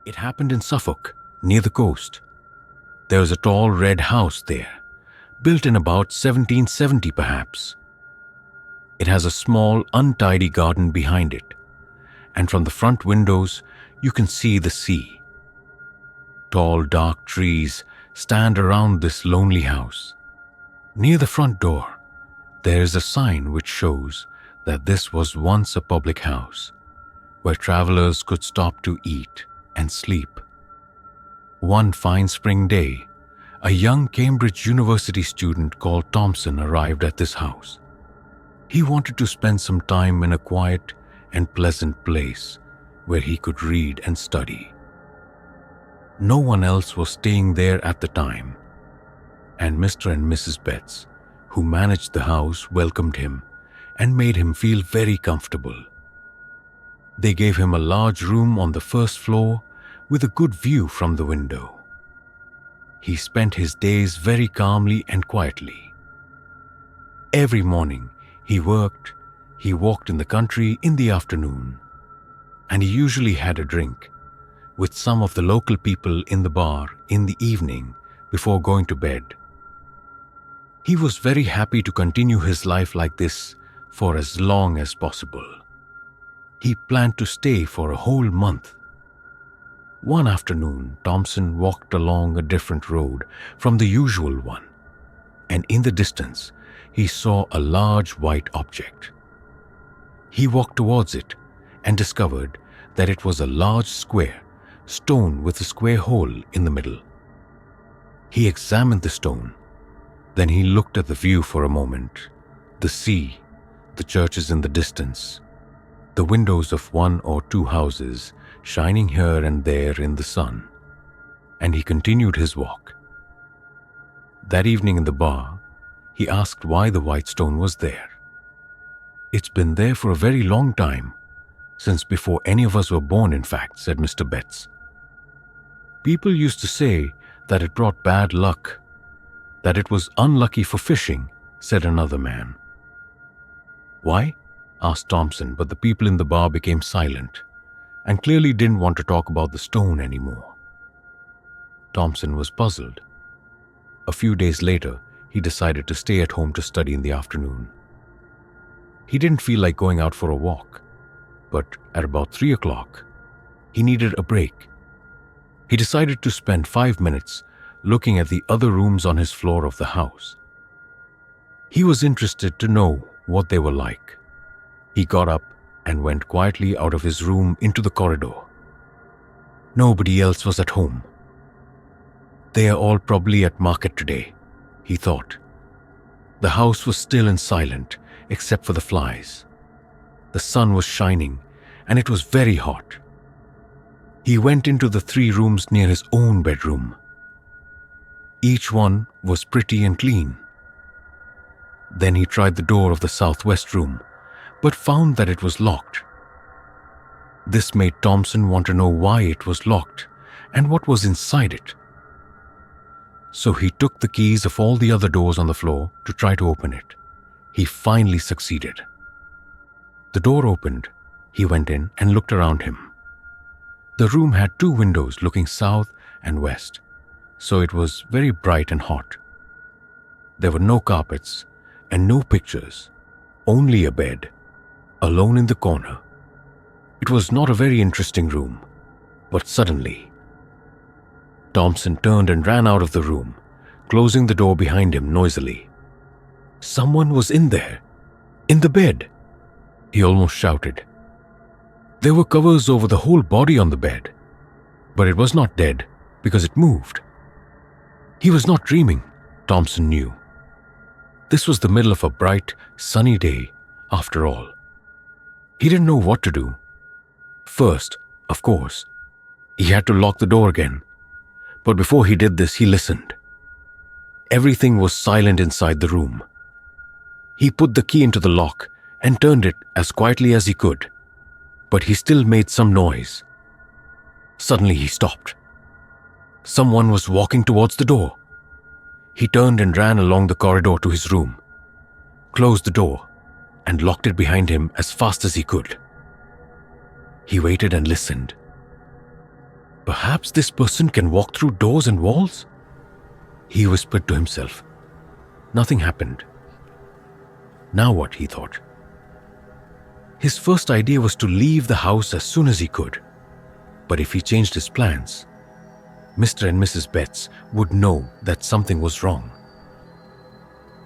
It happened in Suffolk, near the coast. There was a tall red house there, built in about 1770 perhaps. It has a small, untidy garden behind it, and from the front windows you can see the sea. Tall, dark trees stand around this lonely house. Near the front door, there is a sign which shows that this was once a public house where travelers could stop to eat and sleep. One fine spring day, a young Cambridge University student called Thomson arrived at this house. He wanted to spend some time in a quiet and pleasant place where he could read and study. No one else was staying there at the time, and Mr. and Mrs. Betts, who managed the house, welcomed him and made him feel very comfortable. They gave him a large room on the first floor with a good view from the window. He spent his days very calmly and quietly. Every morning he worked, he walked in the country in the afternoon, and he usually had a drink with some of the local people in the bar in the evening before going to bed. He was very happy to continue his life like this for as long as possible. He planned to stay for a whole month. One afternoon, Thomson walked along a different road from the usual one, and in the distance, he saw a large white object. He walked towards it and discovered that it was a large square stone with a square hole in the middle. He examined the stone. Then he looked at the view for a moment, the sea, the churches in the distance, the windows of one or two houses shining here and there in the sun, and he continued his walk. That evening in the bar, he asked why the white stone was there. "It's been there for a very long time, since before any of us were born, in fact," said Mr. Betts. "People used to say that it brought bad luck, that it was unlucky for fishing," said another man. "Why?" asked Thomson, but the people in the bar became silent and clearly didn't want to talk about the stone anymore. Thomson was puzzled. A few days later, he decided to stay at home to study in the afternoon. He didn't feel like going out for a walk, but at about 3 o'clock, he needed a break. He decided to spend 5 minutes looking at the other rooms on his floor of the house. He was interested to know what they were like. He got up and went quietly out of his room into the corridor. Nobody else was at home. "They are all probably at market today," he thought. The house was still and silent except for the flies. The sun was shining and it was very hot. He went into the 3 rooms near his own bedroom. Each one was pretty and clean. Then he tried the door of the southwest room, but found that it was locked. This made Thomson want to know why it was locked and what was inside it. So he took the keys of all the other doors on the floor to try to open it. He finally succeeded. The door opened. He went in and looked around him. The room had 2 windows looking south and west, so it was very bright and hot. There were no carpets and no pictures, only a bed, alone in the corner. It was not a very interesting room, but suddenly, Thomson turned and ran out of the room, closing the door behind him noisily. Someone was in there, in the bed, he almost shouted. There were covers over the whole body on the bed, but it was not dead because it moved. He was not dreaming, Thomson knew. This was the middle of a bright, sunny day, after all. He didn't know what to do. First, of course, he had to lock the door again. But before he did this, he listened. Everything was silent inside the room. He put the key into the lock and turned it as quietly as he could, but he still made some noise. Suddenly he stopped. Someone was walking towards the door. He turned and ran along the corridor to his room, closed the door, and locked it behind him as fast as he could. He waited and listened. Perhaps this person can walk through doors and walls? He whispered to himself. Nothing happened. Now what, he thought. His first idea was to leave the house as soon as he could. But if he changed his plans, Mr. and Mrs. Betts would know that something was wrong.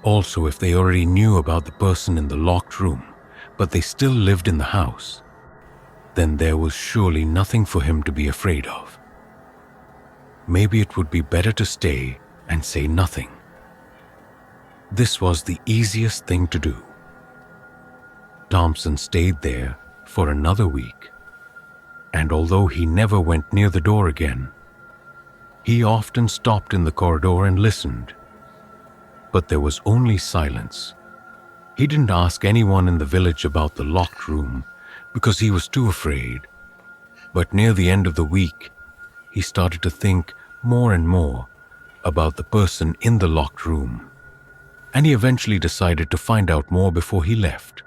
Also, if they already knew about the person in the locked room, but they still lived in the house, then there was surely nothing for him to be afraid of. Maybe it would be better to stay and say nothing. This was the easiest thing to do. Thomson stayed there for another week, and although he never went near the door again, he often stopped in the corridor and listened. But there was only silence. He didn't ask anyone in the village about the locked room because he was too afraid. But near the end of the week, he started to think more and more about the person in the locked room, and he eventually decided to find out more before he left.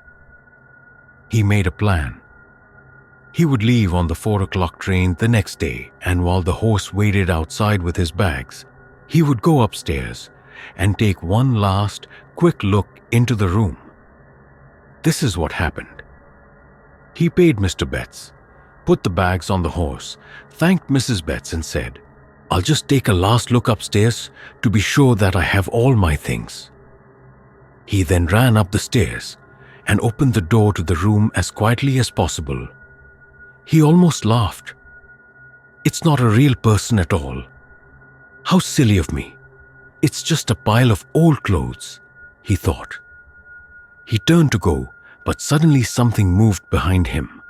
He made a plan. He would leave on the 4 o'clock train the next day, and while the horse waited outside with his bags, he would go upstairs and take one last quick look into the room. This is what happened. He paid Mr. Betts, put the bags on the horse, thanked Mrs. Betts and said, "I'll just take a last look upstairs to be sure that I have all my things." He then ran up the stairs and opened the door to the room as quietly as possible. He almost laughed. It's not a real person at all. How silly of me. It's just a pile of old clothes, he thought. He turned to go, but suddenly something moved behind him.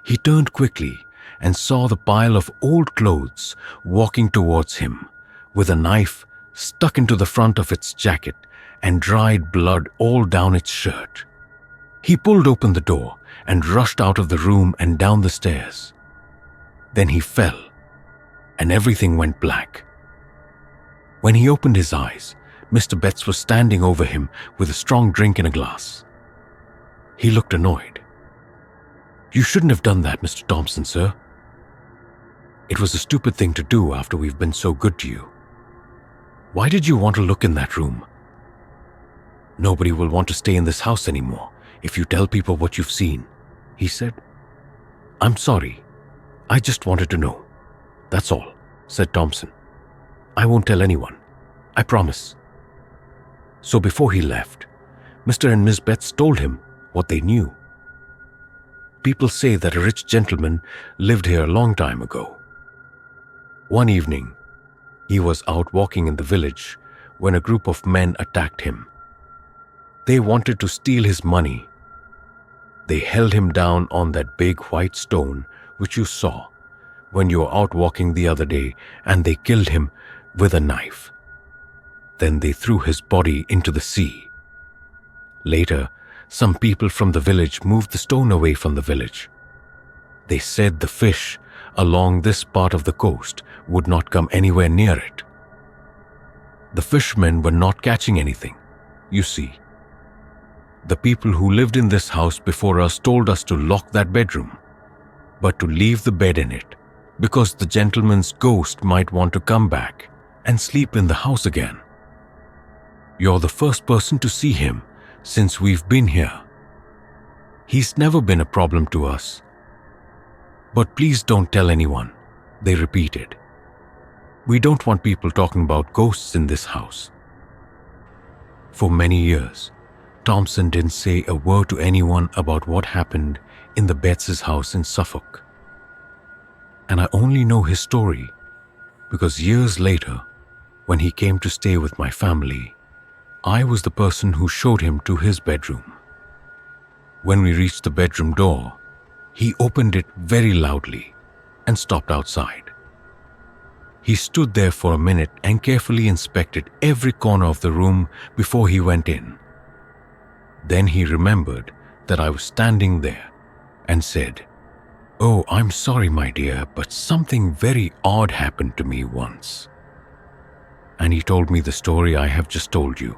He turned quickly and saw the pile of old clothes walking towards him, with a knife stuck into the front of its jacket and dried blood all down its shirt. He pulled open the door and rushed out of the room and down the stairs. Then he fell, and everything went black. When he opened his eyes, Mr. Betts was standing over him with a strong drink in a glass. He looked annoyed. "You shouldn't have done that, Mr. Thomson, sir. It was a stupid thing to do after we've been so good to you. Why did you want to look in that room? Nobody will want to stay in this house anymore if you tell people what you've seen," he said. "I'm sorry. I just wanted to know. That's all," said Thomson. "I won't tell anyone. I promise." So before he left, Mr. and Miss Betts told him what they knew. People say that a rich gentleman lived here a long time ago. One evening, he was out walking in the village when a group of men attacked him. They wanted to steal his money. They held him down on that big white stone which you saw when you were out walking the other day, and they killed him with a knife. Then they threw his body into the sea. Later, some people from the village moved the stone away from the village. They said the fish along this part of the coast would not come anywhere near it. The fishermen were not catching anything, you see. The people who lived in this house before us told us to lock that bedroom, but to leave the bed in it, because the gentleman's ghost might want to come back and sleep in the house again. You're the first person to see him since we've been here. He's never been a problem to us. But please don't tell anyone, they repeated. We don't want people talking about ghosts in this house. For many years, Thomson didn't say a word to anyone about what happened in the Betts' house in Suffolk. And I only know his story because years later, when he came to stay with my family, I was the person who showed him to his bedroom. When we reached the bedroom door, he opened it very loudly and stopped outside. He stood there for a minute and carefully inspected every corner of the room before he went in. Then he remembered that I was standing there and said, "Oh, I'm sorry, my dear, but something very odd happened to me once." And he told me the story I have just told you.